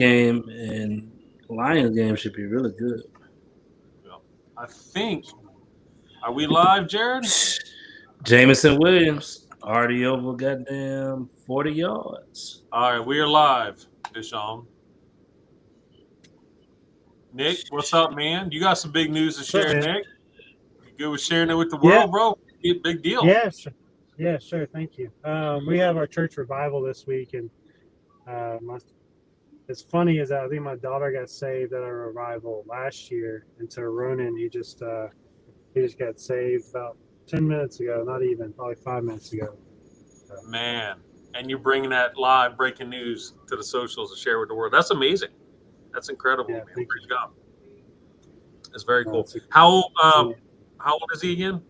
game and Lions game should be really good. I think. Are we live, Jared? Jameson Williams already over goddamn 40 yards. All right, we are live, Deshaun. Nick, what's up, man? You got some big news to share, Nick? You good with sharing it with the world, bro? Big deal. Yes. Yeah, sure. Thank you. We have our church revival this week, and it's funny is that I think my daughter got saved at our revival last year, and so Ronan he just got saved about 10 minutes ago, not even, probably 5 minutes ago. Man, and you're bringing that live breaking news to the socials to share with the world. That's amazing. That's incredible, man. Great job. That's very cool. How old is he again?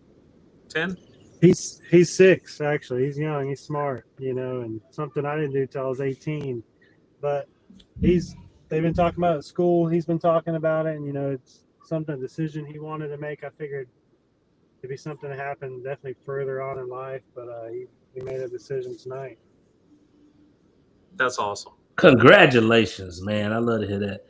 10? He's 6, actually. He's young. He's smart, and something I didn't do till I was 18. But they've been talking about it at school. He's been talking about it, and, it's a decision he wanted to make. I figured it'd be something to happen definitely further on in life, but he made a decision tonight. That's awesome. Congratulations, man. I love to hear that.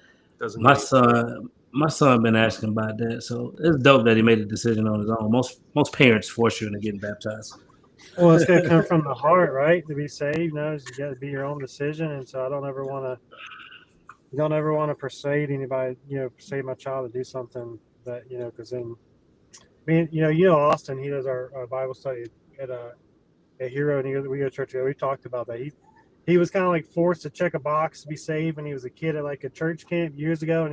My son been asking about that, so it's dope that he made a decision on his own. Most parents force you into getting baptized. Well, it's gonna come from the heart, right? To be saved, you got to be your own decision, and so I don't ever want to persuade anybody, persuade my child to do something that, because then, Austin, he does our Bible study at Hero, and we go to church together. We talked about that. He was kind of like forced to check a box to be saved when he was a kid at like a church camp years ago,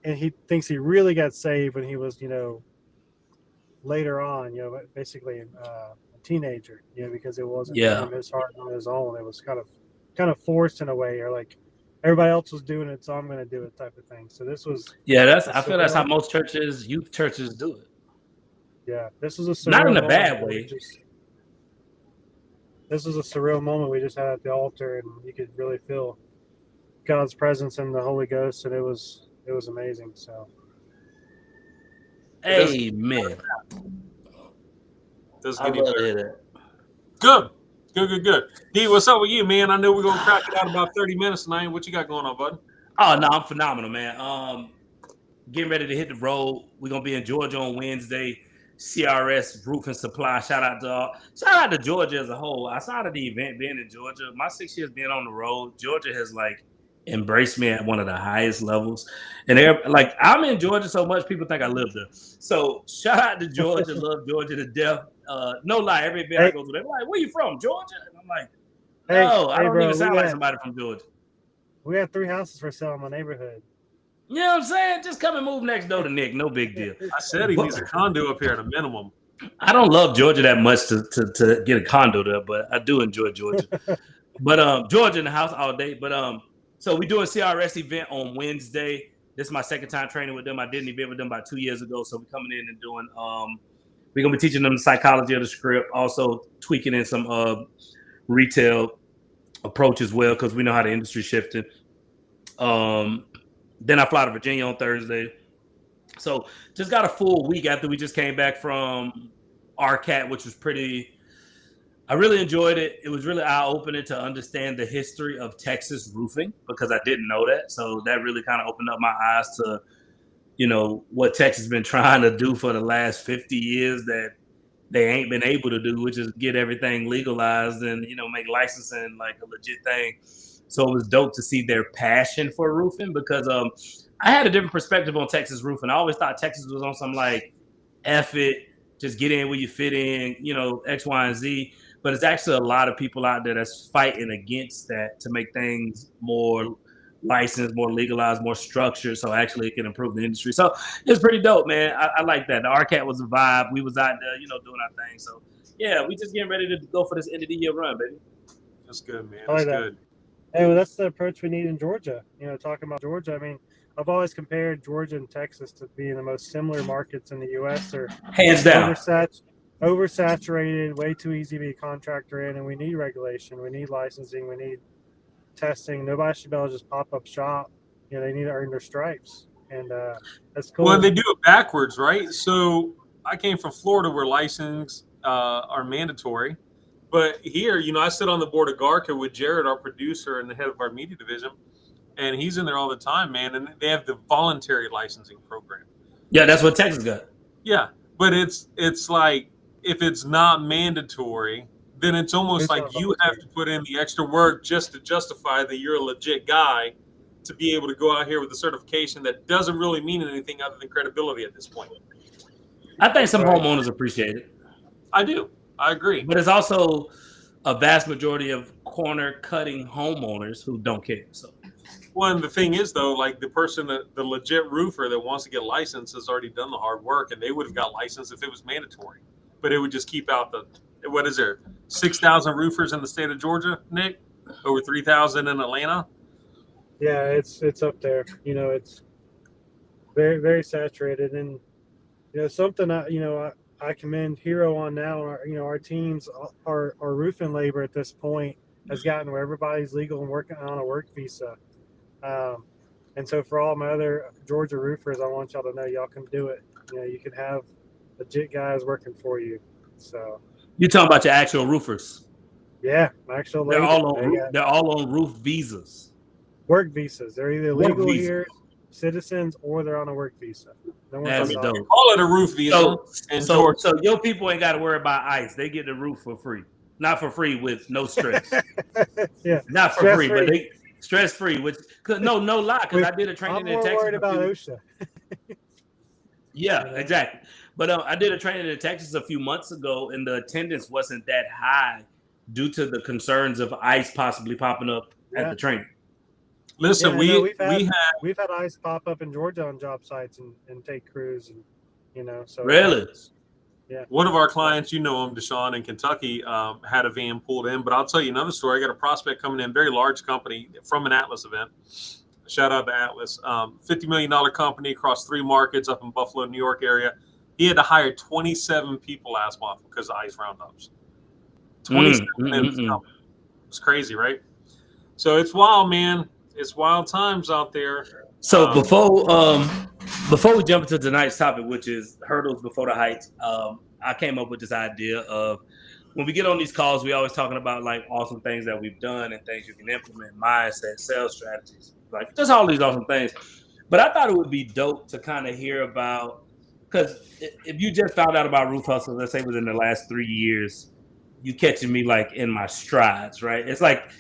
and he thinks he really got saved when he was, later on, basically a teenager, because it wasn't from his heart on his own. It was kind of forced in a way, or like everybody else was doing it, so I'm going to do it type of thing. So this was I feel that's how most youth churches do it. Yeah, this was a not in a bad way. This was a surreal moment we just had at the altar, and you could really feel God's presence and the Holy Ghost, and it was amazing. So, amen. Does get better. Good. D, what's up with you, man? I know we're gonna crack it out about 30 minutes tonight. What you got going on, bud? Oh no, I'm phenomenal, man. Getting ready to hit the road. We're gonna be in Georgia on Wednesday. CRS Roof and Supply. Shout out to Georgia as a whole. Outside of the event being in Georgia, my 6 years being on the road, Georgia has embraced me at one of the highest levels. And I'm in Georgia so much, people think I live there. So shout out to Georgia, love Georgia to death. No lie, every event I go to, they're like, "Where you from, Georgia?" And I'm like, "No, I don't even sound like somebody from Georgia." We have 3 houses for sale in my neighborhood. You know what I'm saying? Just come and move next door to Nick. No big deal. I said he needs a condo up here at a minimum. I don't love Georgia that much to get a condo there, but I do enjoy Georgia. But Georgia in the house all day. But so we do a CRS event on Wednesday. This is my second time training with them. I did an event with them about 2 years ago. So we're coming in and doing we're gonna be teaching them the psychology of the script, also tweaking in some retail approach as well, because we know how the industry shifted. Then I fly to Virginia on Thursday. So just got a full week after we just came back from RCAT, which was I really enjoyed it. It was really eye-opening to understand the history of Texas roofing, because I didn't know that. So that really kind of opened up my eyes to, what Texas has been trying to do for the last 50 years that they ain't been able to do, which is get everything legalized and, make licensing like a legit thing. So it was dope to see their passion for roofing, because I had a different perspective on Texas roofing. I always thought Texas was on some F it, just get in where you fit in, X, Y, and Z. But it's actually a lot of people out there that's fighting against that to make things more licensed, more legalized, more structured, so actually it can improve the industry. So it's pretty dope, man. I like that. The RCAT was a vibe. We was out there, doing our thing. So yeah, we just getting ready to go for this end of the year run, baby. That's good, man. That's good. Hey, well, that's the approach we need in Georgia. Talking about Georgia, I mean, I've always compared Georgia and Texas to being the most similar markets in the U.S. They're hands down oversaturated, way too easy to be a contractor in, and we need regulation, we need licensing, we need testing. Nobody should be able to just pop up shop. They need to earn their stripes, and that's cool. Well, they do it backwards, right? So I came from Florida, where licenses are mandatory. But here, I sit on the board of GARCA with Jared, our producer and the head of our media division. and he's in there all the time, man. And they have the voluntary licensing program. Yeah, that's what Texas got. Yeah, but it's like if it's not mandatory, then it's almost like you have to put in the extra work just to justify that you're a legit guy to be able to go out here with a certification that doesn't really mean anything other than credibility at this point. I think some homeowners appreciate it. I do. I agree. But it's also a vast majority of corner cutting homeowners who don't care. So, well, and the thing is, though, like the person, the legit roofer that wants to get licensed has already done the hard work, and they would have got licensed if it was mandatory. But it would just keep out what is there, 6,000 roofers in the state of Georgia, Nick? Over 3,000 in Atlanta? Yeah, it's up there. It's very, very saturated. And, something I commend Hero on now. Our teams, our roofing labor at this point has gotten where everybody's legal and working on a work visa. And so for all my other Georgia roofers, I want y'all to know y'all can do it. You can have legit guys working for you. So you're talking about your actual roofers? Yeah, actual labor. They're all on roof visas. Work visas. They're either legal here, citizens, or they're on a work visa. That's dope. Call it a roof visa. So your people ain't got to worry about ICE. They get the roof for free. Not for free with no stress. Yeah, not for free, but they stress free. Which no lie, because I did a training in Texas. I'm more worried about OSHA. Yeah, exactly. But I did a training in Texas a few months ago, and the attendance wasn't that high due to the concerns of ICE possibly popping up at the training. Listen, we've had ICE pop up in Georgia on job sites and take crews, and so really. Yeah. One of our clients, Deshaun in Kentucky, had a van pulled in. But I'll tell you another story. I got a prospect coming in, very large company from an Atlas event. Shout out to Atlas. $50 million company across 3 markets up in Buffalo, New York area. He had to hire 27 people last month because of ICE roundups. 27 It's crazy, right? So it's wild, man. It's wild times out there. So before we jump into tonight's topic, which is hurdles before the heights, I came up with this idea of when we get on these calls, we always talking about like awesome things that we've done and things you can implement, mindset, sales strategies, like just all these awesome things. But I thought it would be dope to kind of hear about, because if you just found out about Roof Hustle, let's say within the last 3 years, you catching me like in my strides, right? It's like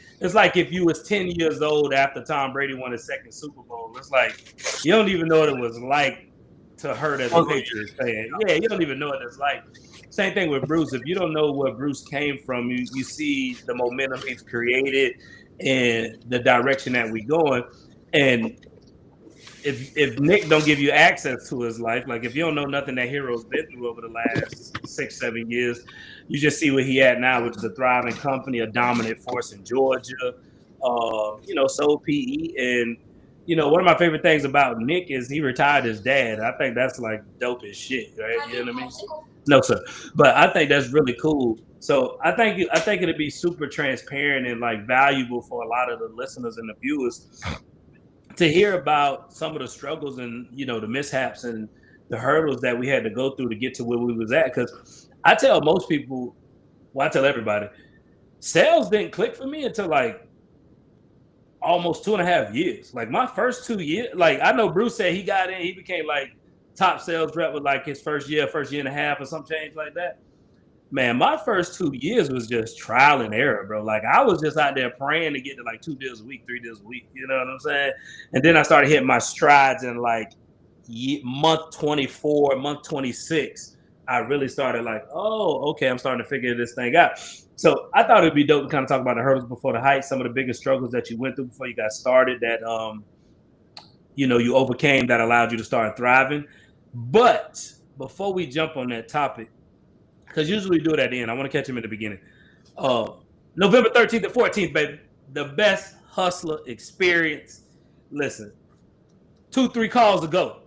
if you was 10 years old after Tom Brady won his second Super Bowl. It's like you don't even know what it was like to hurt as a Patriots fan. Yeah, you don't even know what it's like. Same thing with Bruce. If you don't know where Bruce came from, you see the momentum he's created and the direction that we're going. And if Nick don't give you access to his life, like if you don't know nothing that Hero's been through over the last 6-7 years, you just see where he at now, which is a thriving company, a dominant force in Georgia, sold PE. And, one of my favorite things about Nick is he retired his dad. I think that's like dope as shit, right? You know what I mean? No, sir. But I think that's really cool. So I think it'd be super transparent and like valuable for a lot of the listeners and the viewers to hear about some of the struggles and, the mishaps and the hurdles that we had to go through to get to where we was at. Because I tell most people, I tell everybody, sales didn't click for me until like almost 2.5 years. Like my first 2 years, like I know Bruce said he got in, he became like top sales rep with like his first year and a half or some change like that. Man, my first 2 years was just trial and error, bro. Like I was just out there praying to get to like 2 deals a week, 3 deals a week. You know what I'm saying? And then I started hitting my strides in like month 24, month 26. I really started like, oh, okay, I'm starting to figure this thing out. So I thought it'd be dope to kind of talk about the hurdles before the heights, some of the biggest struggles that you went through before you got started that, you overcame that allowed you to start thriving. But before we jump on that topic, because usually we do it at the end, I want to catch him in the beginning. November 13th and 14th, baby, the best hustler experience. Listen, 2-3 calls ago,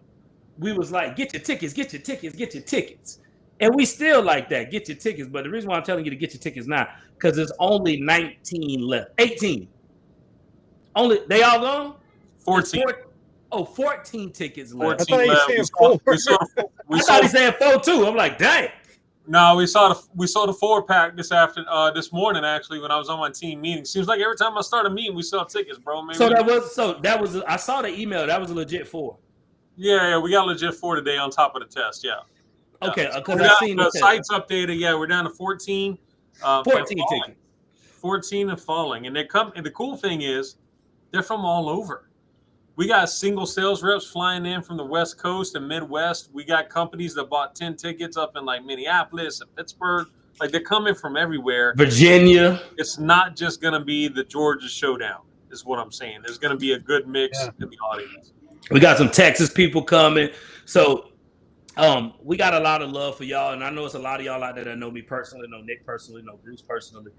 we was like, get your tickets, get your tickets, get your tickets. And we still like that, get your tickets. But the reason why I'm telling you to get your tickets now, because there's only 19 left. 18. They all gone? 14. 14 tickets left. 14 left. I thought he said 4. I thought he said 4 too. I'm like, dang. No, we saw the 4-pack this morning actually when I was on my team meeting. Seems like every time I start a meeting, we sell tickets, bro. Maybe that was I saw the email. That was a legit 4. Yeah, we got legit 4 today on top of the test. Yeah. Okay, because I seen the site's updated. Yeah, we're down to 14. 14 tickets. 14 and falling, and And the cool thing is, they're from all over. We got single sales reps flying in from the West Coast and Midwest. We got companies that bought 10 tickets up in like Minneapolis and Pittsburgh. Like they're coming from everywhere. Virginia. It's not just going to be the Georgia showdown, is what I'm saying. There's going to be a good mix in the audience. We got some Texas people coming. So we got a lot of love for y'all. And I know it's a lot of y'all out there that know me personally, know Nick personally, know Bruce personally.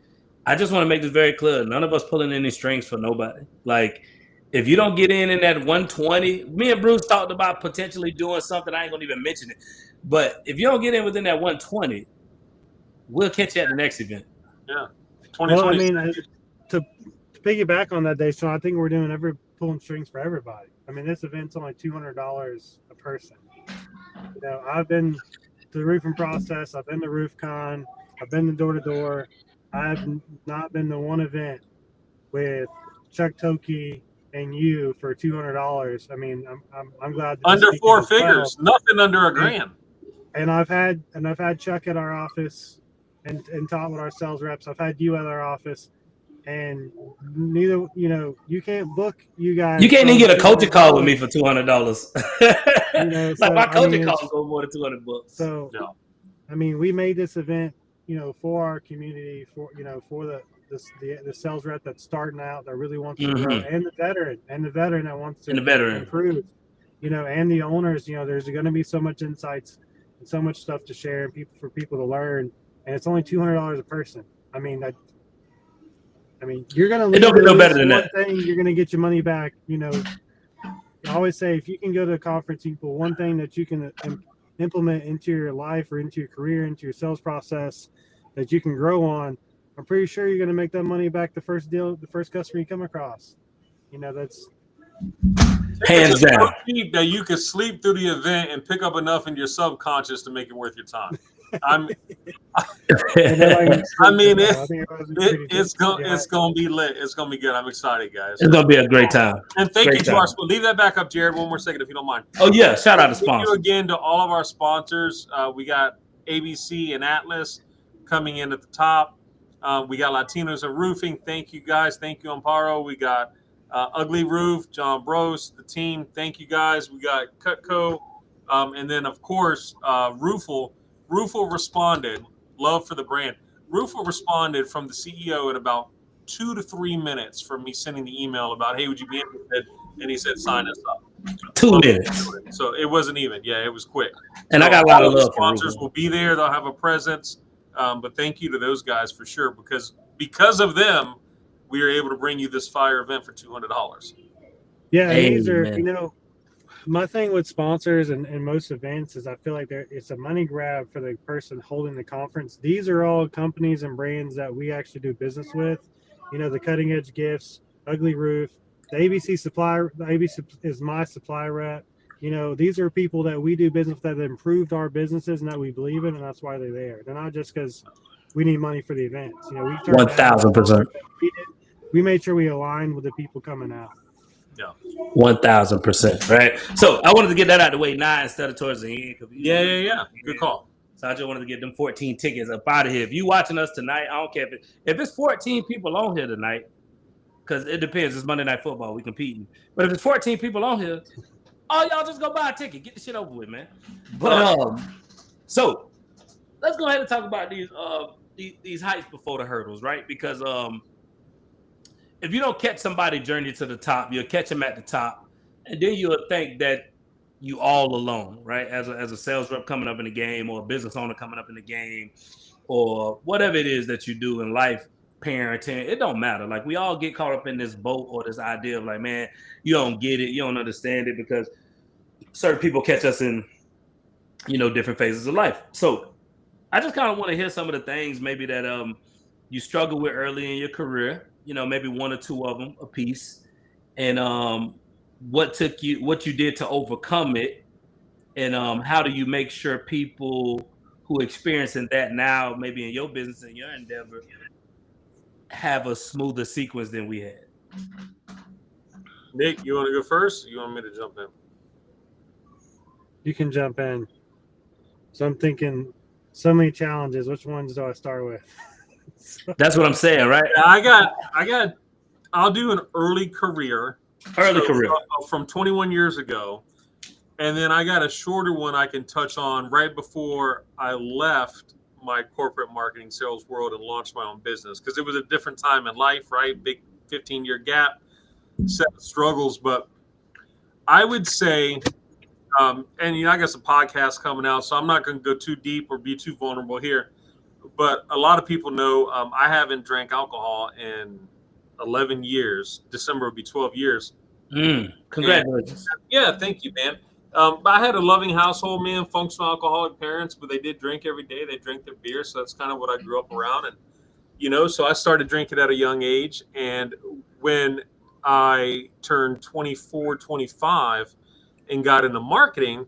I just want to make this very clear. None of us pulling any strings for nobody. Like, if you don't get in that 120, me and Bruce talked about potentially doing something. I ain't gonna even mention it. But if you don't get in within that 120, we'll catch you at the next event. Yeah. Well, I mean, to piggyback on that, Dave, so I think we're doing pulling strings for everybody. I mean, this event's only $200 a person. You know, I've been to the roofing process. I've been to RoofCon. I've been to door to door. I've not been to one event with Chuck Toki and you for $200. I mean, I'm glad. Under 4 figures, nothing under $1,000. And I've had Chuck at our office and taught with our sales reps. I've had you at our office, and neither, you know, you can't book you guys. You can't even get a coaching call with me for $200. You know, like so, my coaching calls go more than $200. So, I mean, we made this event, you know, for our community, for the sales rep that's starting out, that really wants to grow, and the veteran that wants to improve, you know, and the owners. You know, there's going to be so much insights and so much stuff to share and for people to learn, and it's only $200 a person. I mean, you're going to leave no better than that. Thing, you're going to get your money back. You know, I always say, if you can go to a conference, equal one thing that you can implement into your life or into your career, into your sales process that you can grow on, I'm pretty sure you're going to make that money back the first customer you come across. You know, that's hands down. Cheap that you can sleep through the event and pick up enough in your subconscious to make it worth your time. I mean, it's going to be lit. It's going to be good. I'm excited, guys. It's going to be a great time. And thank you to our sponsors. Leave that back up, Jared, one more second, if you don't mind. Oh, yeah. Shout out to sponsors. Thank you again to all of our sponsors. We got ABC and Atlas coming in at the top. We got Latinos and Roofing. Thank you, guys. Thank you, Amparo. We got Ugly Roof, John Bros, the team. Thank you, guys. We got Cutco. And then, of course, Roofle. Roofle responded. Love for the brand. Roofle responded from the CEO in about 2 to 3 minutes from me sending the email about, hey, would you be interested? And he said, sign us up. 2 minutes. So it wasn't even. Yeah, it was quick. And so I got a lot of love. Sponsors will be there. They'll have a presence. But thank you to those guys for sure, because of them, we are able to bring you this fire event for $200. Yeah, these are, you know, my thing with sponsors and most events is I feel like it's a money grab for the person holding the conference. These are all companies and brands that we actually do business with. You know, the Cutting Edge Gifts, Ugly Roof, the ABC Supplier. The ABC is my supply rep. You know, these are people that we do business with that have improved our businesses and that we believe in, and that's why they're there. They're not just because we need money for the events. You know, we 1,000%. We made sure we aligned with the people coming out. Yeah, 1,000%. Right. So I wanted to get that out of the way now instead of towards the end. Yeah. Good call. So I just wanted to get them 14 tickets up out of here. If you watching us tonight, I don't care if it's 14 people on here tonight, because it depends. It's Monday Night Football. We competing. But if it's 14 people on here, oh, y'all just go buy a ticket. Get the shit over with, man. But so let's go ahead and talk about these heights before the hurdles, right? Because if you don't catch somebody journey to the top, you'll catch them at the top, and then you'll think that you all alone, right? As a sales rep coming up in the game, or a business owner coming up in the game, or whatever it is that you do in life, parenting, it don't matter. Like, we all get caught up in this boat or this idea of like, man, you don't get it, you don't understand it, because certain people catch us in, you know, different phases of life. So I just kind of want to hear some of the things maybe that you struggle with early in your career, you know, maybe 1 or 2 of them a piece, and what you did to overcome it, and how do you make sure people who experiencing that now, maybe in your business and your endeavor, have a smoother sequence than we had? Nick, you want to go first? Or you want me to jump in? You can jump in. So I'm thinking, so many challenges. Which ones do I start with? That's what I'm saying, right? Yeah, I'll do an early career. From 21 years ago. And then I got a shorter one I can touch on right before I left my corporate marketing sales world and launched my own business, because it was a different time in life, right? Big 15-year gap, set of struggles. But I would say, and I got some podcasts coming out, so I'm not going to go too deep or be too vulnerable here. But a lot of people know I haven't drank alcohol in 11 years. December will be 12 years. Congratulations. Yeah, thank you, man. But I had a loving household, man, functional alcoholic parents, but they did drink every day. They drank their beer. So that's kind of what I grew up around. And, so I started drinking at a young age. And when I turned 24, 25 and got into marketing,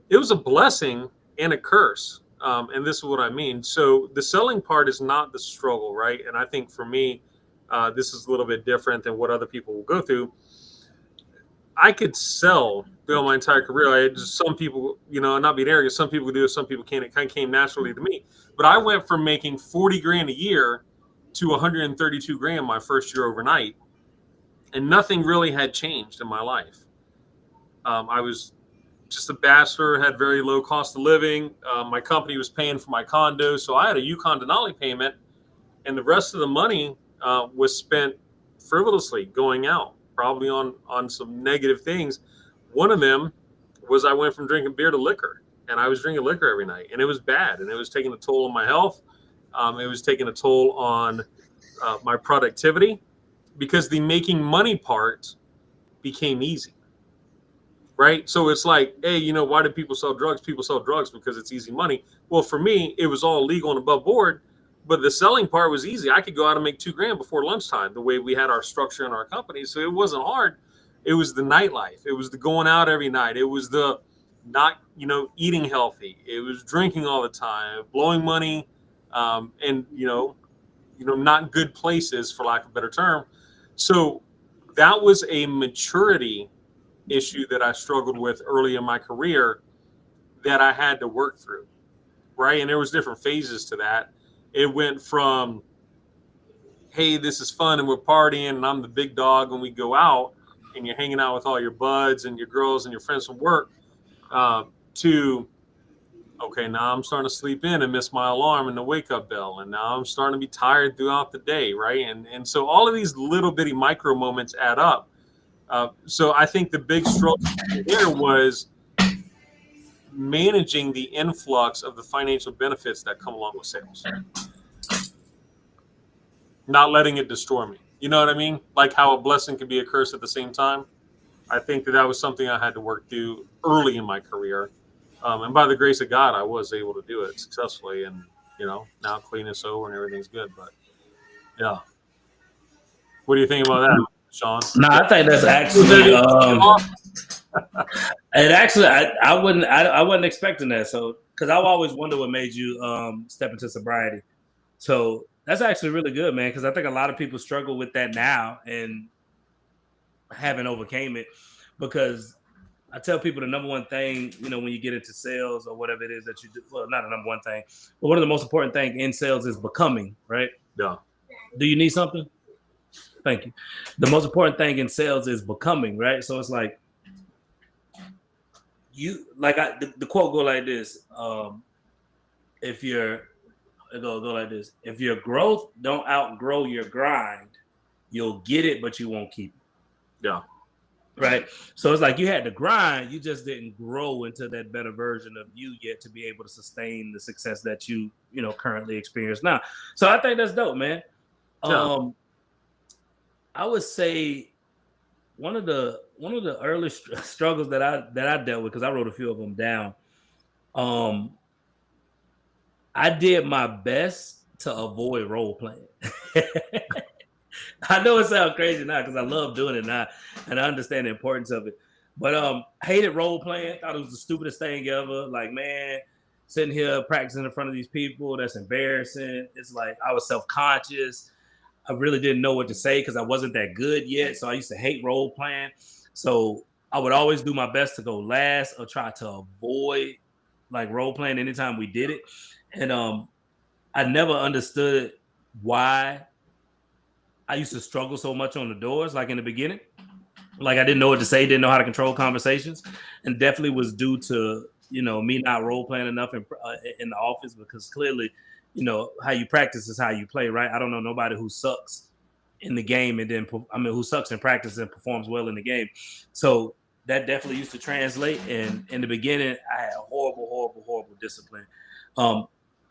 it was a blessing and a curse. And this is what I mean. So the selling part is not the struggle, right? And I think for me, this is a little bit different than what other people will go through. I could sell throughout my entire career. Some people, not being arrogant, some people do it, some people can't. It kind of came naturally to me. But I went from making 40 grand a year to 132 grand my first year overnight. And nothing really had changed in my life. I was just a bachelor, had very low cost of living. My company was paying for my condo. So I had a Yukon Denali payment, and the rest of the money was spent frivolously going out, probably on some negative things. One of them was I went from drinking beer to liquor, and I was drinking liquor every night, and it was bad, and it was taking a toll on my health. It was taking a toll on my productivity, because the making money part became easy, right? So it's like, hey, why do people sell drugs? People sell drugs because it's easy money. Well, for me, it was all legal and above board, but the selling part was easy. I could go out and make $2 grand before lunchtime, the way we had our structure in our company. So it wasn't hard. It was the nightlife. It was the going out every night. It was the not, eating healthy. It was drinking all the time, blowing money, and, not good places, for lack of a better term. So that was a maturity issue that I struggled with early in my career that I had to work through, right? And there was different phases to that. It went from, hey, this is fun and we're partying and I'm the big dog when we go out and you're hanging out with all your buds and your girls and your friends from work, to, okay, now I'm starting to sleep in and miss my alarm and the wake up bell. And now I'm starting to be tired throughout the day, right? And so all of these little bitty micro moments add up. So I think the big struggle there was managing the influx of the financial benefits that come along with sales. Not letting it destroy me. You know what I mean? Like how a blessing can be a curse at the same time. I think that was something I had to work through early in my career. And by the grace of God, I was able to do it successfully. And, now clean and sober and everything's good. But, yeah. What do you think about that, Sean? No, I think that's actually and actually I wasn't expecting that. So because I always wonder what made you step into sobriety. So that's actually really good, man, because I think a lot of people struggle with that now and haven't overcame it. Because I tell people the number one thing, when you get into sales or whatever it is that you do, well, not the number one thing, but one of the most important things in sales is becoming, right? Yeah. Do you need something? Thank you. The most important thing in sales is becoming, right? So it's like the quote go like this. If your growth don't outgrow your grind, you'll get it, but you won't keep it. Yeah. Right. So it's like you had to grind, you just didn't grow into that better version of you yet to be able to sustain the success that you currently experience now. So I think that's dope, man. Yeah. I would say one of the early struggles that I dealt with, because I wrote a few of them down. I did my best to avoid role playing. I know it sounds crazy now because I love doing it now and I understand the importance of it. But hated role playing, thought it was the stupidest thing ever. Like, man, sitting here practicing in front of these people. That's embarrassing. It's like I was self-conscious. I really didn't know what to say because I wasn't that good yet. So I used to hate role playing. So I would always do my best to go last or try to avoid like role playing anytime we did it. And I never understood why I used to struggle so much on the doors, like in the beginning. Like I didn't know what to say, didn't know how to control conversations, and definitely was due to me not role playing enough in the office, because clearly, how you practice is how you play, right? I don't know nobody who sucks in the game and then who sucks in practice and performs well in the game. So that definitely used to translate. And in the beginning, I had horrible discipline.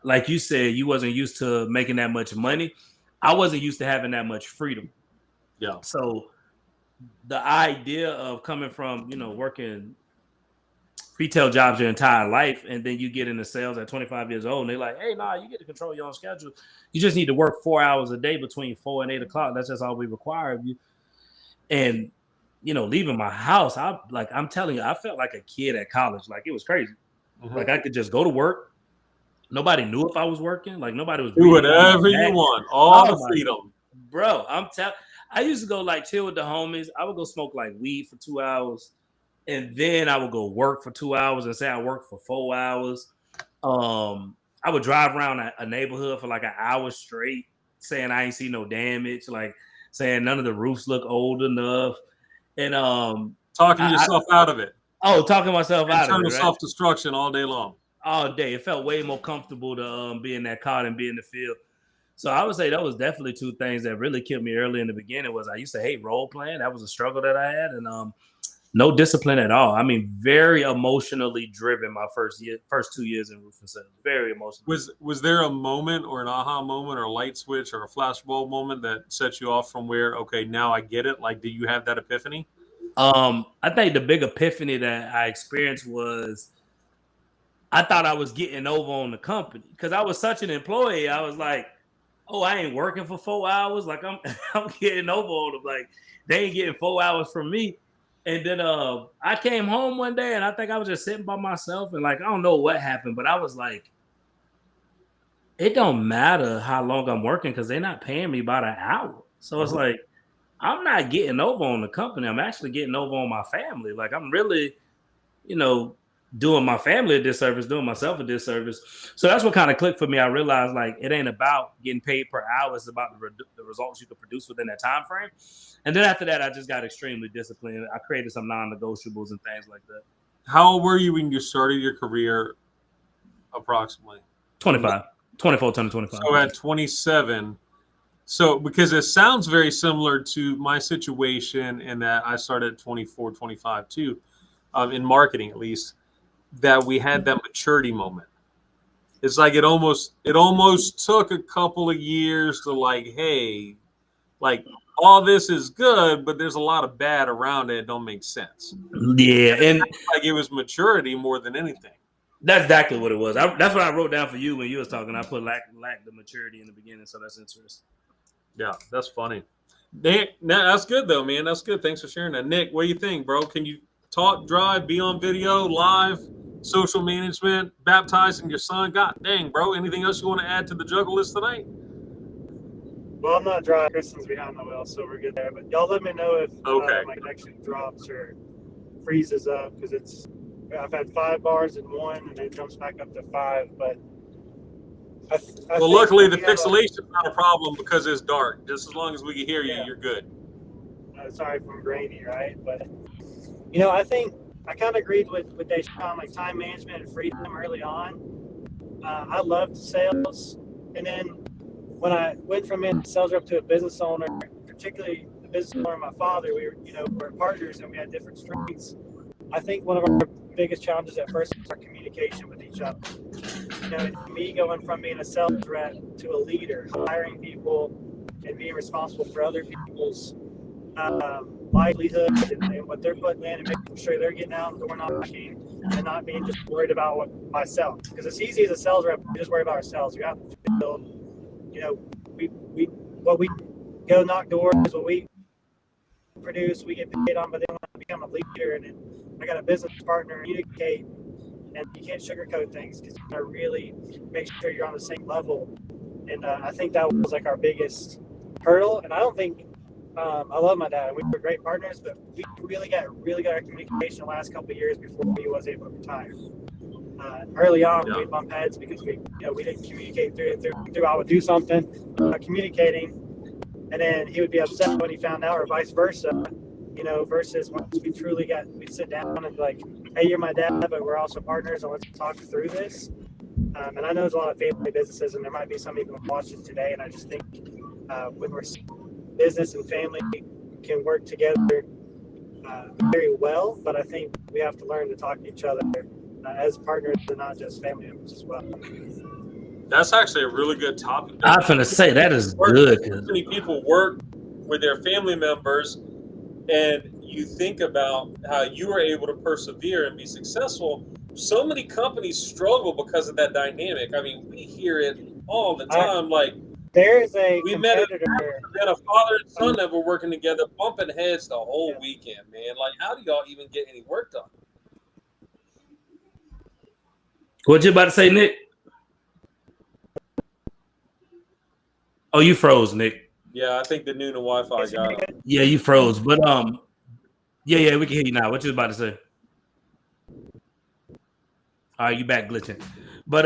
Like you said, you wasn't used to making that much money. I wasn't used to having that much freedom. Yeah. So the idea of coming from, working retail jobs your entire life, and then you get into sales at 25 years old, and they're like, hey, you get to control your own schedule. You just need to work 4 hours a day between 4 and 8 o'clock. That's just all we require of you. And, leaving my house, I'm telling you, I felt like a kid at college. Like, it was crazy. Mm-hmm. Like, I could just go to work. Nobody knew if I was working. Like, nobody was do whatever you want. All the freedom. Bro, I used to go like chill with the homies. I would go smoke like weed for 2 hours, and then I would go work for 2 hours and say I worked for 4 hours. I would drive around a neighborhood for like an hour straight, saying I ain't see no damage, like saying none of the roofs look old enough, and talking yourself out of it. Oh, talking myself out of it. Internal self-destruction all day long. All day. It felt way more comfortable to be in that car and be in the field. So I would say that was definitely two things that really killed me early in the beginning. Was I used to hate role playing. That was a struggle that I had, and no discipline at all. I mean, very emotionally driven my first 2 years in roofing sales. Very emotional. Was there a moment or an aha moment or a light switch or a flashbulb moment that set you off from where, okay, now I get it? Like, do you have that epiphany? I think the big epiphany that I experienced was I thought I was getting over on the company because I was such an employee. I was like, oh, I ain't working for 4 hours. Like I'm getting over on them. Like they ain't getting 4 hours from me. And then I came home one day and I think I was just sitting by myself and like, I don't know what happened, but I was like, it don't matter how long I'm working because they're not paying me by the hour. So it's like, I'm not getting over on the company. I'm actually getting over on my family. Like I'm really, doing my family a disservice, doing myself a disservice. So that's what kind of clicked for me. I realized like it ain't about getting paid per hour. It's about the results you can produce within that time frame. And then after that, I just got extremely disciplined. I created some non-negotiables and things like that. How old were you when you started your career approximately? 24, turning 25. So at 27, because it sounds very similar to my situation in that I started at 24, 25 too, in marketing at least, that we had that maturity moment. It's like it almost took a couple of years to like, hey, like all this is good, but there's a lot of bad around it. It don't make sense. Yeah, and like it was maturity more than anything. That's exactly what it was. That's what I wrote down for you when you was talking. I put lack the maturity in the beginning, so that's interesting. Yeah, that's funny. Nick, that's good though, man. That's good. Thanks for sharing that. Nick, what do you think, bro? Can you talk, drive, be on video, live, social management, baptizing your son? God dang, bro. Anything else you want to add to the juggle list tonight? Well, I'm not driving. Kristen's behind the wheel, so we're good there. But y'all let me know if my connection drops or freezes up because I've had 5 bars in one and then it jumps back up to 5. But well, luckily the pixelation's not a problem because it's dark. Just as long as we can hear you, you're good. Sorry if I'm grainy, right? But I think I kind of agreed with Deshaun, like time management and freedom early on. I loved sales, and then when I went from being a sales rep to a business owner, particularly the business owner of my father, we're partners and we had different strengths. I think one of our biggest challenges at first was our communication with each other. Me going from being a sales rep to a leader, hiring people and being responsible for other people's livelihood and what they're putting in and making sure they're getting out and door knocking and not being just worried about myself. Because it's easy as a sales rep to just worry about ourselves. We have to build, we go knock doors, what we produce, we get paid on, but then when I become a leader and then I got a business partner, communicate and you can't sugarcoat things because you gotta really make sure you're on the same level. And I think that was like our biggest hurdle. And I don't think I love my dad. We were great partners, but we really got our communication the last couple of years before he was able to retire. Early on, we'd bump heads because we didn't communicate through. I would do something, communicating, and then he would be upset when he found out, or vice versa. Versus once we'd sit down and be like, hey, you're my dad, but we're also partners, and let's talk through this. And I know there's a lot of family businesses, and there might be some even watching today. And I just think when we're business and family can work together very well, but I think we have to learn to talk to each other as partners and not just family members as well. That's actually a really good topic. I was gonna say that is good. Many people work with their family members, and you think about how you were able to persevere and be successful. So many companies struggle because of that dynamic. I mean, we hear it all the time. There's a we met a father and son that were working together, bumping heads the whole weekend, man. Like, how do y'all even get any work done? What you about to say, Nick? Oh, you froze, Nick. Yeah, I think the new Wi-Fi got it. Yeah, you froze. But yeah, we can hear you now. What you about to say? All right, you back glitching. But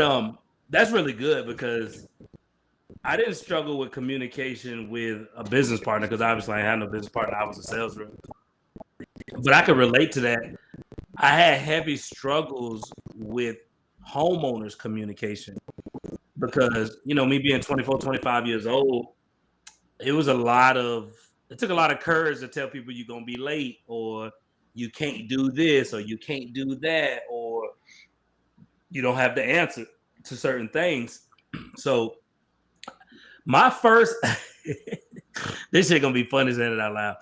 that's really good because I didn't struggle with communication with a business partner because obviously I had no business partner. I was a sales rep. But I could relate to that. I had heavy struggles with homeowners communication because, me being 24, 25 years old, it took a lot of courage to tell people you're going to be late, or you can't do this, or you can't do that, or you don't have the answer to certain things. So my first, this shit gonna be funny saying it out loud.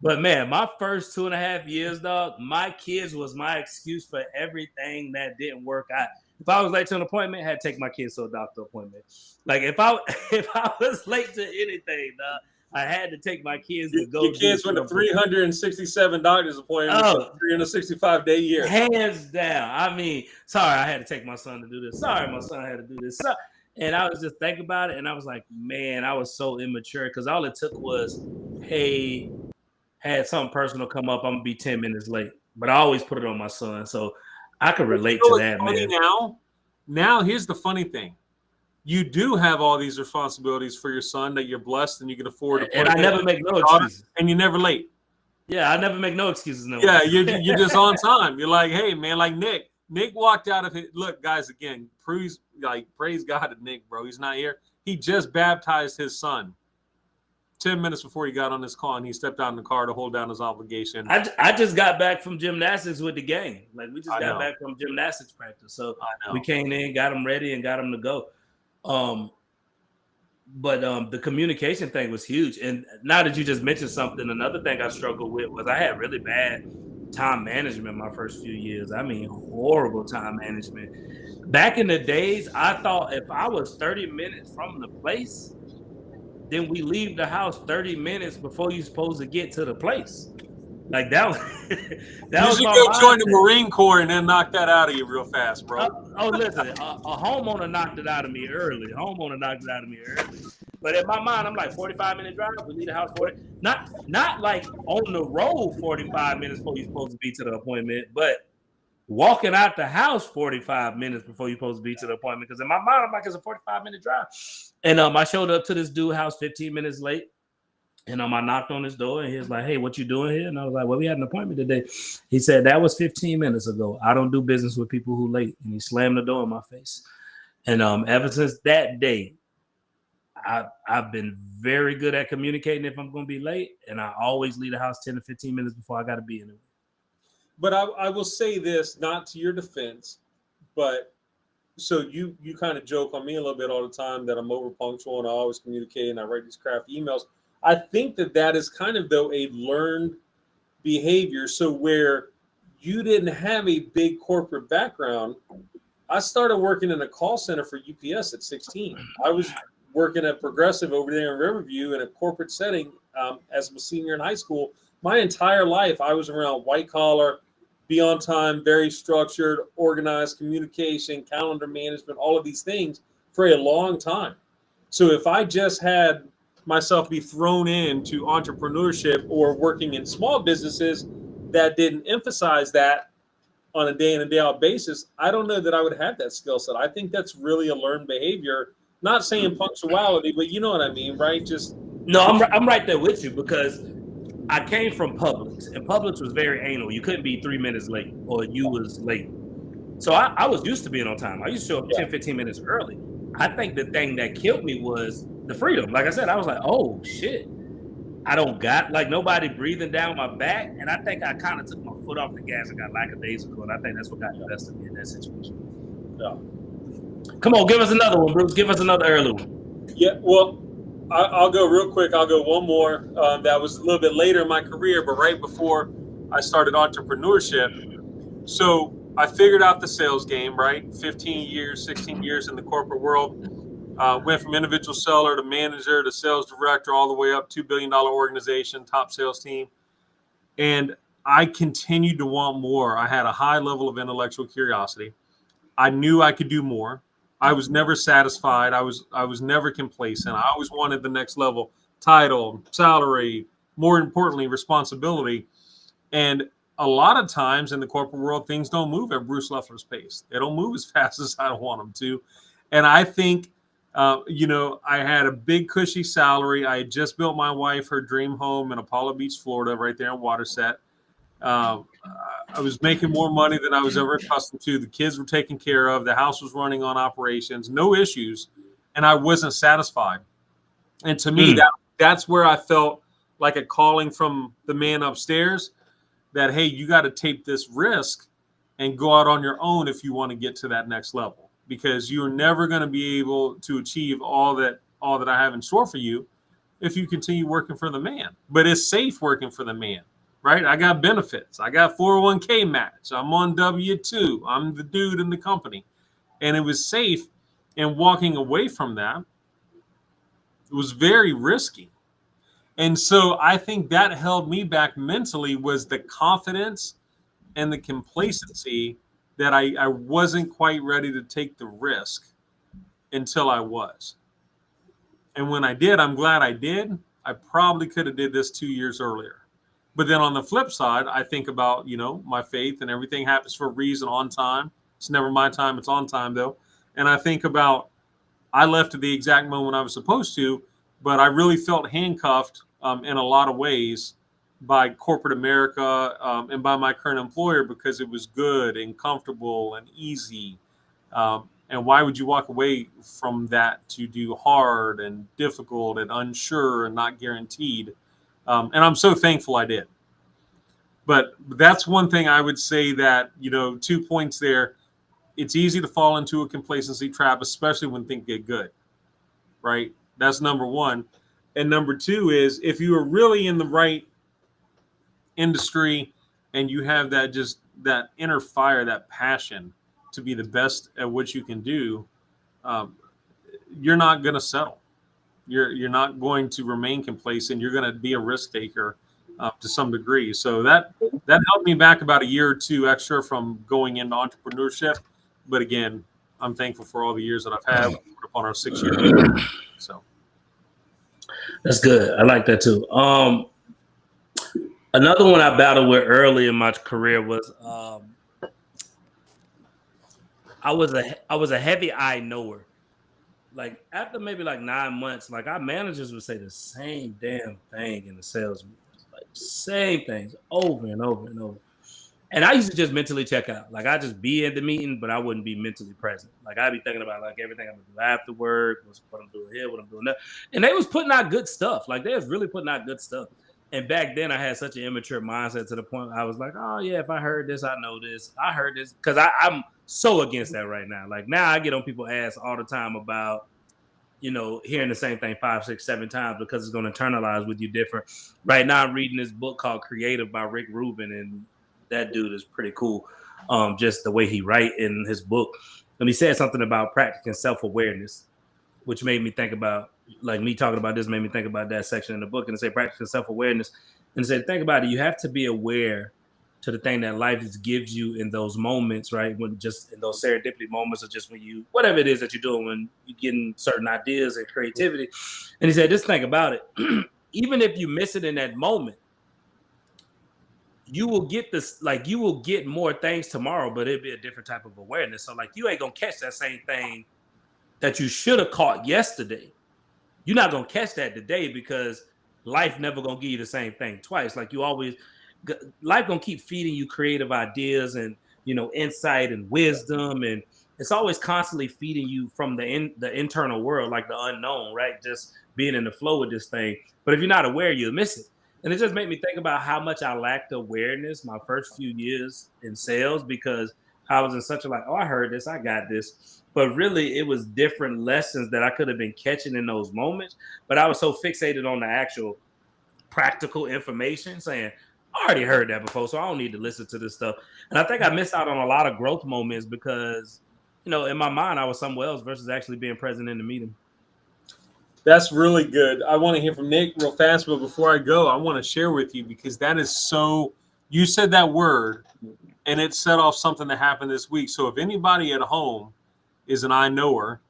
But man, my first 2.5 years, dog, my kids was my excuse for everything that didn't work out. If I was late to an appointment, I had to take my kids to a doctor appointment. Like if I was late to anything, dog, I had to take my kids to go. Your kids went to 367 doctor's appointments, 365-day year. Hands down. I mean, sorry, I had to take my son to do this. Sorry, my son had to do this. And I was just thinking about it, and I was like, man, I was so immature because all it took was, hey, had something personal come up, I'm gonna be 10 minutes late. But I always put it on my son, so I could relate to that, man. Now, here's the funny thing. You do have all these responsibilities for your son that you're blessed and you can afford to. And I never make no excuses. And you're never late. Yeah, I never make no excuses. No. Yeah, you're just on time. You're like, hey, man, like Nick. Nick walked out of it. Look, guys, again, praise God to Nick, bro. He's not here. He just baptized his son 10 minutes before he got on this call, and he stepped out in the car to hold down his obligation. I just got back from gymnastics with the gang. Like, we just got back from gymnastics practice. So we came in, got them ready, and got them to go. But the communication thing was huge. And now that you just mentioned something, another thing I struggled with was I had really bad time management my first few years. I mean, horrible time management. Back in the days, I thought if I was 30 minutes from the place, then we leave the house 30 minutes before you're supposed to get to the place. Like that was you my go mindset. Join the Marine Corps and then knock that out of you real fast, bro. Listen, a homeowner knocked it out of me early. But in my mind, I'm like 45-minute drive. We leave the house 40. Not like on the road 45 minutes before you're supposed to be to the appointment, but walking out the house 45 minutes before you're supposed to be to the appointment. Because in my mind, I'm like, it's a 45-minute drive. And I showed up to this dude's house 15 minutes late. And I knocked on his door, and he was like, hey, what you doing here? And I was like, well, we had an appointment today. He said, that was 15 minutes ago. I don't do business with people who late. And he slammed the door in my face. And ever since that day, I've been very good at communicating if I'm going to be late. And I always leave the house 10 to 15 minutes before I got to be in it. But I will say this, not to your defense, but so you kind of joke on me a little bit all the time that I'm over punctual and I always communicate and I write these craft emails. I think that is kind of, though, a learned behavior. So where you didn't have a big corporate background, I started working in a call center for UPS at 16. I was working at Progressive over there in Riverview in a corporate setting as a senior in high school. My entire life, I was around white collar, be on time, very structured, organized, communication, calendar management, all of these things for a long time. So if I just had myself be thrown into entrepreneurship or working in small businesses that didn't emphasize that on a day in and day out basis, I don't know that I would have that skill set. I think that's really a learned behavior. Not saying punctuality, but you know what I mean, right? Just no, I'm right there with you, because I came from Publix, and Publix was very anal. You couldn't be 3 minutes late, or you was late. So I was used to being on time. I used to show up 10, 15 minutes early. I think the thing that killed me was the freedom. Like I said, I was like, oh shit, I don't got like nobody breathing down my back. And I think I kind of took my foot off the gas and got lackadaisical. And I think that's what got invested in that situation. yeah. Come on, give us another one, Bruce. Give us another early one. Yeah, well, I'll go real quick. I'll go one more that was a little bit later in my career, but right before I started entrepreneurship. So I figured out the sales game, right? 15 years, 16 years in the corporate world. Went from individual seller to manager to sales director, all the way up, $2 billion organization, top sales team. And I continued to want more. I had a high level of intellectual curiosity. I knew I could do more. I was never satisfied. I was never complacent. I always wanted the next level, title, salary, more importantly, responsibility. And a lot of times in the corporate world, things don't move at Bruce Leffler's pace. They don't move as fast as I want them to. And I think, I had a big cushy salary. I had just built my wife her dream home in Apollo Beach, Florida, right there in Waterset. I was making more money than I was ever accustomed to. The kids were taken care of. The house was running on operations, no issues. And I wasn't satisfied. And to me, that's where I felt like a calling from the man upstairs that, hey, you got to take this risk and go out on your own if you want to get to that next level, because you're never going to be able to achieve all that I have in store for you if you continue working for the man. But it's safe working for the man. Right? I got benefits. I got 401k match. I'm on W-2. I'm the dude in the company. And it was safe. And walking away from that, it was very risky. And so I think that held me back mentally, was the confidence and the complacency that I wasn't quite ready to take the risk until I was. And when I did, I'm glad I did. I probably could have did this 2 years earlier. But then on the flip side, I think about, my faith, and everything happens for a reason, on time. It's never my time. It's on time, though. And I think about, I left at the exact moment I was supposed to, but I really felt handcuffed in a lot of ways by corporate America and by my current employer, because it was good and comfortable and easy. And why would you walk away from that to do hard and difficult and unsure and not guaranteed? And I'm so thankful I did. But that's one thing I would say that, 2 points there. It's easy to fall into a complacency trap, especially when things get good, right? That's number one. And number two is, if you are really in the right industry and you have that inner fire, that passion to be the best at what you can do, you're not going to settle. You're not going to remain complacent. You're going to be a risk taker to some degree. So that held me back about a year or two extra from going into entrepreneurship. But again, I'm thankful for all the years that I've had upon our 6 years. So that's good. I like that too. Another one I battled with early in my career was I was a heavy I knower. Like after maybe like 9 months, like our managers would say the same damn thing in the sales meetings, like same things over and over and over. And I used to just mentally check out. Like I just be at the meeting, but I wouldn't be mentally present. Like I'd be thinking about like everything I'm gonna do after work, what I'm doing here, what I'm doing there. And they was putting out good stuff. Like they was really putting out good stuff. And back then I had such an immature mindset to the point I was like, oh yeah, if I heard this, I know this. I heard this. Because I'm so against that right now. Like now I get on people's ass all the time about, hearing the same thing 5, 6, 7 times because it's going to internalize with you different. Right now I'm reading this book called Creative by Rick Rubin, and that dude is pretty cool. Just the way he write in his book. And he said something about practicing self-awareness, which made me think about, like me talking about this made me think about that section in the book. And it said practicing self-awareness. And it said, think about it. You have to be aware to the thing that life just gives you in those moments, right? When just in those serendipity moments, or just when you, whatever it is that you're doing, when you're getting certain ideas and creativity. And he said, this thing about it, even if you miss it in that moment, you will get this, like you will get more things tomorrow, but it'll be a different type of awareness. So like you ain't gonna catch that same thing that you should have caught yesterday. You're not gonna catch that today because life never gonna give you the same thing twice. Like you always, life gonna keep feeding you creative ideas and insight and wisdom, and it's always constantly feeding you from the internal world, like the unknown, right? Just being in the flow with this thing. But if you're not aware, you'll miss it. And it just made me think about how much I lacked awareness my first few years in sales, because I was in such a like, oh, I heard this, I got this. But really, it was different lessons that I could have been catching in those moments. But I was so fixated on the actual practical information, saying, I already heard that before, so I don't need to listen to this stuff. And I think I missed out on a lot of growth moments because, in my mind, I was somewhere else versus actually being present in the meeting. That's really good. I want to hear from Nick real fast, but before I go, I want to share with you, because that is so, you said that word and it set off something that happened this week. So if anybody at home is an I knower,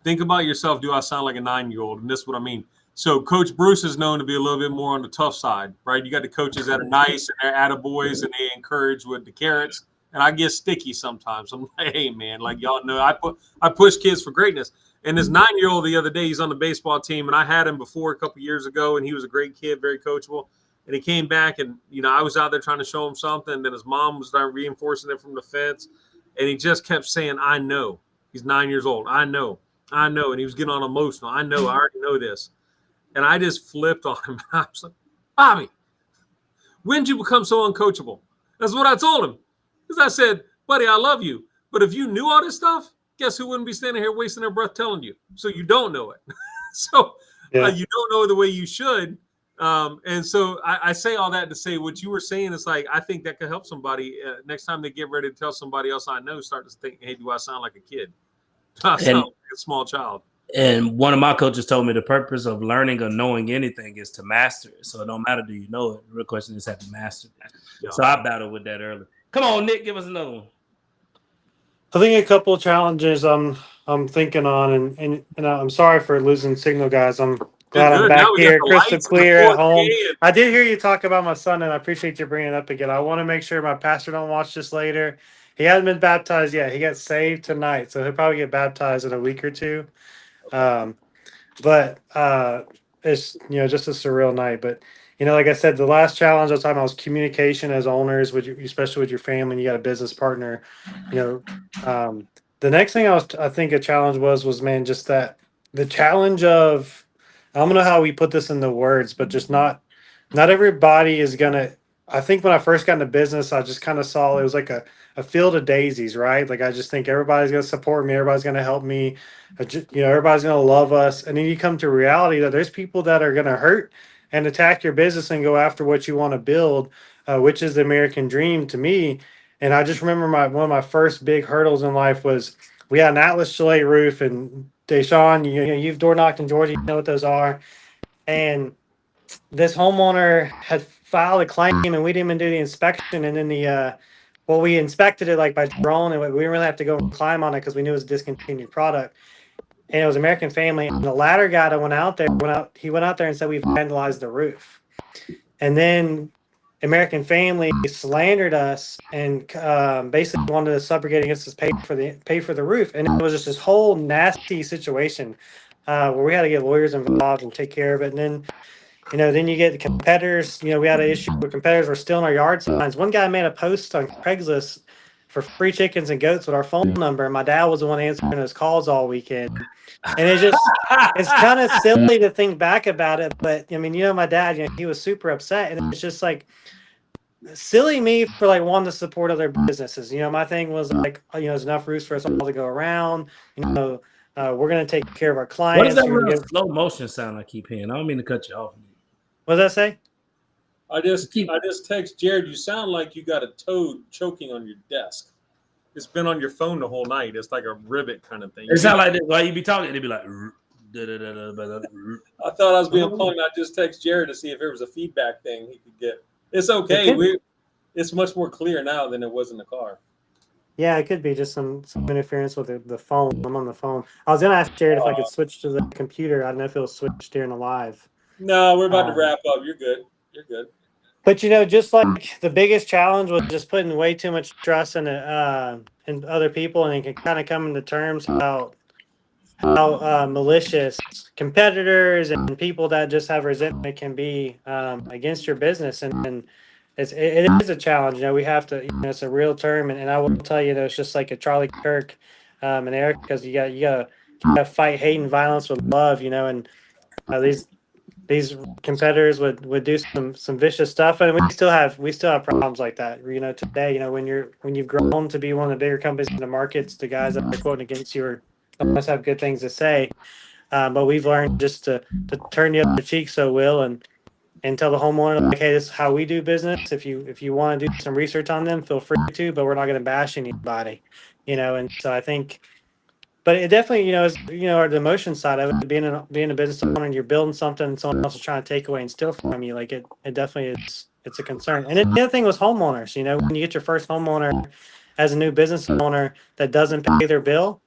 think about yourself. Do I sound like a 9-year-old? And this is what I mean. So Coach Bruce is known to be a little bit more on the tough side, right? You got the coaches that are nice and they're attaboys and they encourage with the carrots. And I get sticky sometimes. I'm like, hey, man, like y'all know, I push kids for greatness. And this 9-year-old the other day, he's on the baseball team, and I had him before a couple years ago, and he was a great kid, very coachable. And he came back, and, I was out there trying to show him something, and then his mom was reinforcing it from the fence, and he just kept saying, I know. He's 9 years old. I know. And he was getting on emotional. I know. I already know this. And I just flipped on him. I was like, Bobby, when did you become so uncoachable? That's what I told him. Because I said, buddy, I love you. But if you knew all this stuff, guess who wouldn't be standing here wasting their breath telling you? So you don't know it. So you don't know the way you should. And so I say all that to say what you were saying is like, I think that could help somebody next time they get ready to tell somebody else I know, start to think, hey, do I sound like a kid? Do I sound like a small child? And one of my coaches told me the purpose of learning or knowing anything is to master it. So it don't matter, do you know it? The real question is, have you mastered it? Yeah. So I battled with that earlier. Come on, Nick, give us another one. I think a couple of challenges I'm thinking on, and I'm sorry for losing signal, guys. I'm glad I'm back here, crystal clear at home. I did hear you talk about my son, and I appreciate you bringing it up again. I want to make sure my pastor don't watch this later. He hasn't been baptized yet. He got saved tonight, so he'll probably get baptized in a week or two. But it's just a surreal night. But like I said, the last challenge I was talking about was communication as owners, especially with your family. And you got a business partner. The next thing I think a challenge was man, just that the challenge of, I don't know how we put this into words, but just not everybody is gonna. I think when I first got into business, I just kind of saw it was like a field of daisies, right? Like I just think everybody's gonna support me, everybody's gonna help me, everybody's gonna love us, and then you come to reality that there's people that are gonna hurt and attack your business and go after what you want to build, which is the American dream to me. And I just remember one of my first big hurdles in life was we had an Atlas Chalet roof, and Deshaun, you've door knocked in Georgia, you know what those are, and this homeowner had filed a claim and we didn't even do the inspection. And then we inspected it like by drone, and we didn't really have to go and climb on it because we knew it was a discontinued product. And it was American Family. And the ladder guy that went out there and said, we've vandalized the roof. And then American Family slandered us and basically wanted to subrogate against us, pay for the roof. And it was just this whole nasty situation where we had to get lawyers involved and take care of it. And then then you get the competitors. We had an issue where competitors were stealing our yard signs. One guy made a post on Craigslist for free chickens and goats with our phone number, and my dad was the one answering those calls all weekend. And it's kind of silly to think back about it, but my dad, he was super upset, and it's just like silly me for like wanting to support other businesses. My thing was like, there's enough roofs for us all to go around. We're gonna take care of our clients. What does that slow motion sound I keep hearing? I don't mean to cut you off. What does that say? I just text Jared, you sound like you got a toad choking on your desk. It's been on your phone the whole night. It's like a rivet kind of thing. It sound like that while you be talking, it'd be like. I thought I was being funny. I just text Jared to see if there was a feedback thing he could get. It's okay. it's much more clear now than it was in the car. Yeah, it could be just some interference with the phone. I'm on the phone. I was gonna ask Jared if I could switch to the computer. I don't know if it'll switch during the live. No, we're about to wrap up. You're good. You're good. But just like the biggest challenge was just putting way too much trust in other people, and you can kind of come into terms how malicious competitors and people that just have resentment can be against your business, and it is a challenge. We have to. It's a real term, and I will tell you, it's just like a Charlie Kirk and Eric, because you gotta fight hate and violence with love. And these competitors would do some vicious stuff, and we still have problems like that. Today, when you've grown to be one of the bigger companies in the markets, the guys that are quoting against you must have good things to say. But we've learned just to turn the other cheek, so will, and tell the homeowner, like, hey, this is how we do business. If you want to do some research on them, feel free to, but we're not going to bash anybody. And so I think. But it definitely, is the emotion side of it, being a business owner, and you're building something, and someone else is trying to take away and steal from you. Like it definitely is. It's a concern. And then the other thing was homeowners. When you get your first homeowner as a new business owner that doesn't pay their bill,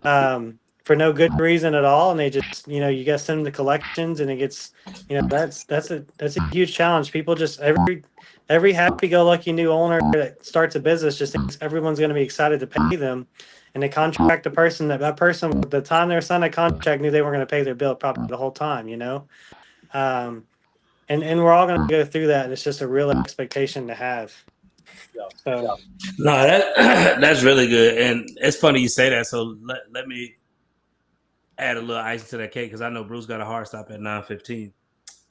for no good reason at all, and they just, you got to send them to collections, and it gets, that's a huge challenge. People just every happy-go-lucky new owner that starts a business just thinks everyone's going to be excited to pay them. And they contract a person that person, the time they were signing a contract, knew they weren't going to pay their bill probably the whole time, and we're all going to go through that. And it's just a real expectation to have. So. No, that's really good. And it's funny you say that. So let me add a little ice to that cake, because I know Bruce got a hard stop at 9:15.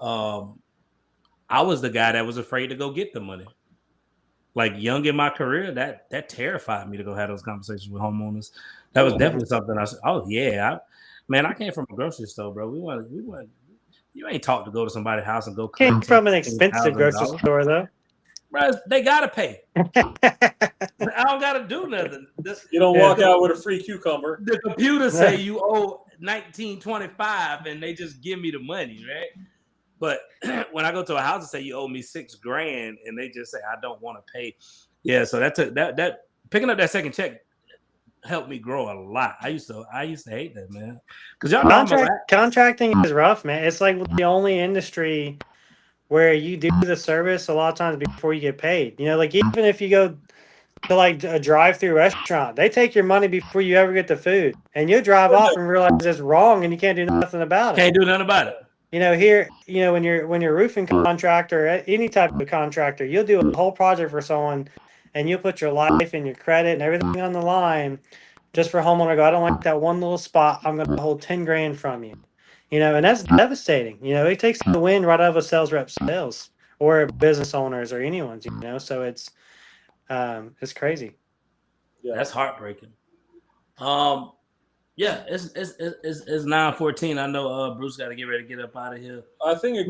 I was the guy that was afraid to go get the money. Like young in my career, that terrified me to go have those conversations with homeowners. That was definitely something I said, oh yeah, I came from a grocery store, bro. We want you ain't taught to go to somebody's house and go came from an expensive grocery store though. Bro, they gotta pay. I don't gotta do nothing. You don't walk out with a free cucumber. The computer say you owe $19.25 and they just give me the money, right? But when I go to a house and say you owe me $6,000 and they just say I don't want to pay, yeah. So that picking up that second check helped me grow a lot. I used to hate that, man. Because contracting is rough, man. It's like the only industry where you do the service a lot of times before you get paid. Like even if you go to like a drive-through restaurant, they take your money before you ever get the food, and you drive off and realize it's wrong, and you can't do nothing about it. Can't do nothing about it. Here, when you're a roofing contractor, any type of contractor, you'll do a whole project for someone, and you'll put your life and your credit and everything on the line just for a homeowner to go, I don't like that one little spot, I'm going to hold $10,000 from you. And that's devastating. It takes the wind right out of a sales rep's sales, or business owners, or anyone's. So it's crazy. Yeah, that's heartbreaking. Yeah, it's 9:14. I know Bruce got to get ready to get up out of here. I think a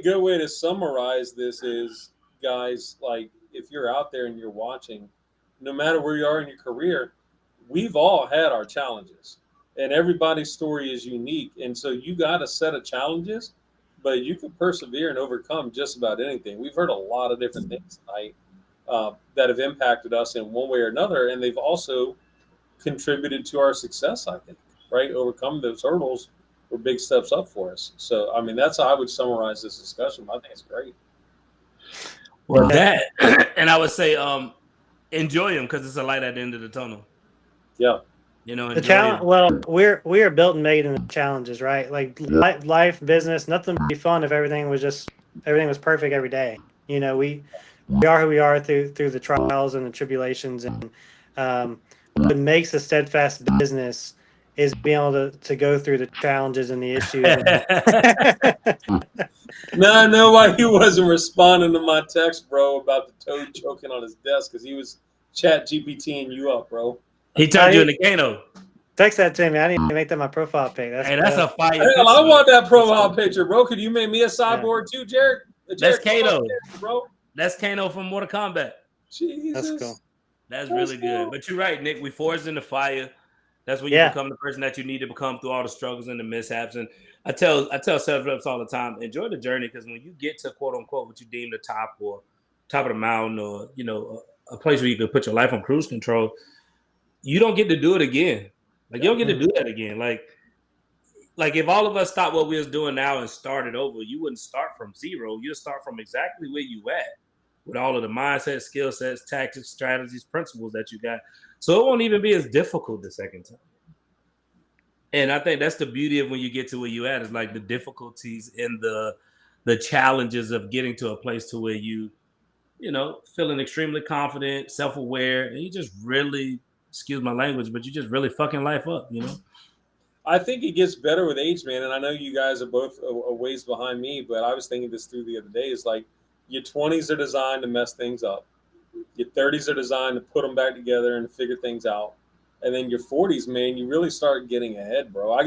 good way to summarize this is, guys, like if you're out there and you're watching, no matter where you are in your career, we've all had our challenges, and everybody's story is unique. And so you got a set of challenges, but you can persevere and overcome just about anything. We've heard a lot of different things tonight that have impacted us in one way or another, and they've also contributed to our success, I think, right? Overcome those hurdles were big steps up for us. So, that's how I would summarize this discussion. I think it's great. Well, that, and I would say, enjoy them, because it's a light at the end of the tunnel. Yeah. The challenge. Well, we are built and made in the challenges, right? Like life, business, nothing would be fun if everything was perfect every day. We are who we are through the trials and the tribulations, and what makes a steadfast business is being able to go through the challenges and the issues. Now I know why he wasn't responding to my text, bro, about the toad choking on his desk, because he was chat GPTing you up, bro. He turned you into Kano. Text that to me. I need to make that my profile pic. That's a fire. Hey, I want that profile picture, bro. Could you make me a cyborg too, Jared? That's Kano, bro. That's Kano from Mortal Kombat. Jesus. That's cool. That's really good. But you're right, Nick. We forged in the fire. That's when you become the person that you need to become through all the struggles and the mishaps. And I tell sales reps all the time, enjoy the journey, because when you get to quote unquote what you deem the top or top of the mountain, or a place where you could put your life on cruise control, you don't get to do it again. Like you don't get to do that again. Like if all of us stopped what we was doing now and started over, you wouldn't start from zero. You'd start from exactly where you at with all of the mindset, skill sets, tactics, strategies, principles that you got. So it won't even be as difficult the second time. And I think that's the beauty of when you get to where you at, is like the difficulties and the challenges of getting to a place to where you feeling extremely confident, self-aware, and you just really, excuse my language, but you just really fucking life up, I think it gets better with age, man. And I know you guys are both a ways behind me, but I was thinking this through the other day. Is like your 20s are designed to mess things up. Your 30s are designed to put them back together and figure things out. And then your 40s, man, you really start getting ahead, bro. I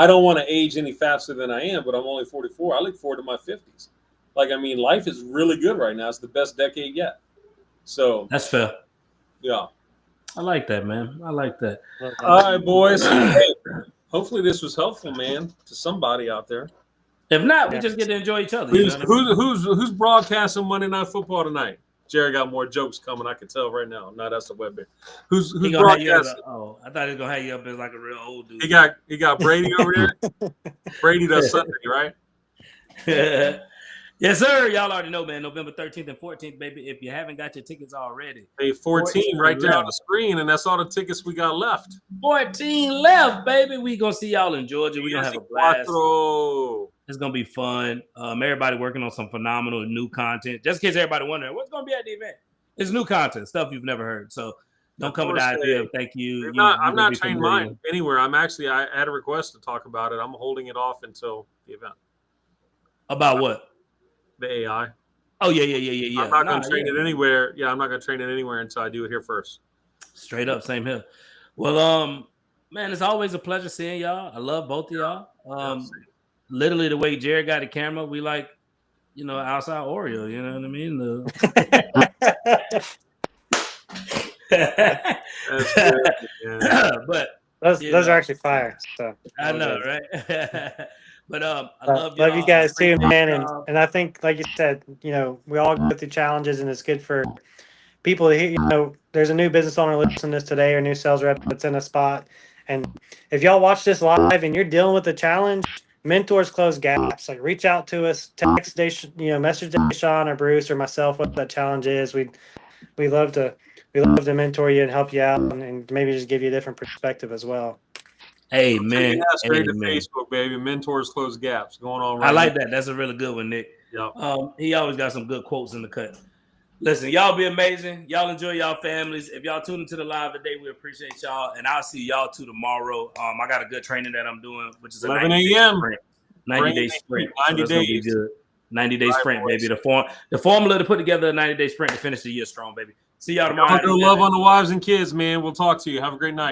don't want to age any faster than I am, but I'm only 44. I look forward to my 50s. Like, I mean, life is really good right now. It's the best decade yet. So that's fair. Yeah. I like that, man. I like that. All right, boys. Hey, hopefully this was helpful, man, to somebody out there. If not, we just get to enjoy each other. Who's broadcasting Monday Night Football tonight? Jerry got more jokes coming. I can tell right now. No, that's the web bear. Who's broadcasting? I thought he was gonna have you up as like a real old dude. He got Brady over there. Brady does Sunday, right? Yes, sir. Y'all already know, man. November 13th and 14th, baby. If you haven't got your tickets already. Hey, 14 right there on the screen, and that's all the tickets we got left. 14 left, baby. We gonna see y'all in Georgia. We're gonna have a blast. It's gonna be fun. Everybody working on some phenomenal new content. Just in case everybody wondering what's gonna be at the event. It's new content, stuff you've never heard. So don't come with the idea of thank you. I'm not trained mine anywhere. I had a request to talk about it. I'm holding it off until the event. About what? The AI. Oh, yeah. I'm not going to train it anywhere. Yeah, I'm not going to train it anywhere until I do it here first. Straight up, same here. Well, man, it's always a pleasure seeing y'all. I love both of y'all. Literally the way Jared got the camera, we like, outside Oreo. You know what I mean? That's good, yeah. But those are actually fire. So I know, right? But I love you guys too, man. And I think, like you said, we all go through challenges, and it's good for people to hear. There's a new business owner listening to this today, or new sales rep that's in a spot. And if y'all watch this live and you're dealing with a challenge, mentors close gaps. Like, reach out to us, text message Deshaun or Bruce or myself what that challenge is. We love to mentor you and help you out, and maybe just give you a different perspective as well. Hey, man. Straight to Facebook, baby. Mentors close gaps going on right I like that. That's a really good one, Nick. Yep. He always got some good quotes in the cut. Listen, y'all be amazing. Y'all enjoy y'all families. If y'all tune into the live today, we appreciate y'all. And I'll see y'all too tomorrow. I got a good training that I'm doing, which is 11 a.m. 90-day sprint. 90 days. 90-day sprint, baby. The formula to put together a 90-day sprint to finish the year strong, baby. See y'all tomorrow. Love on the wives and kids, man. We'll talk to you. Have a great night.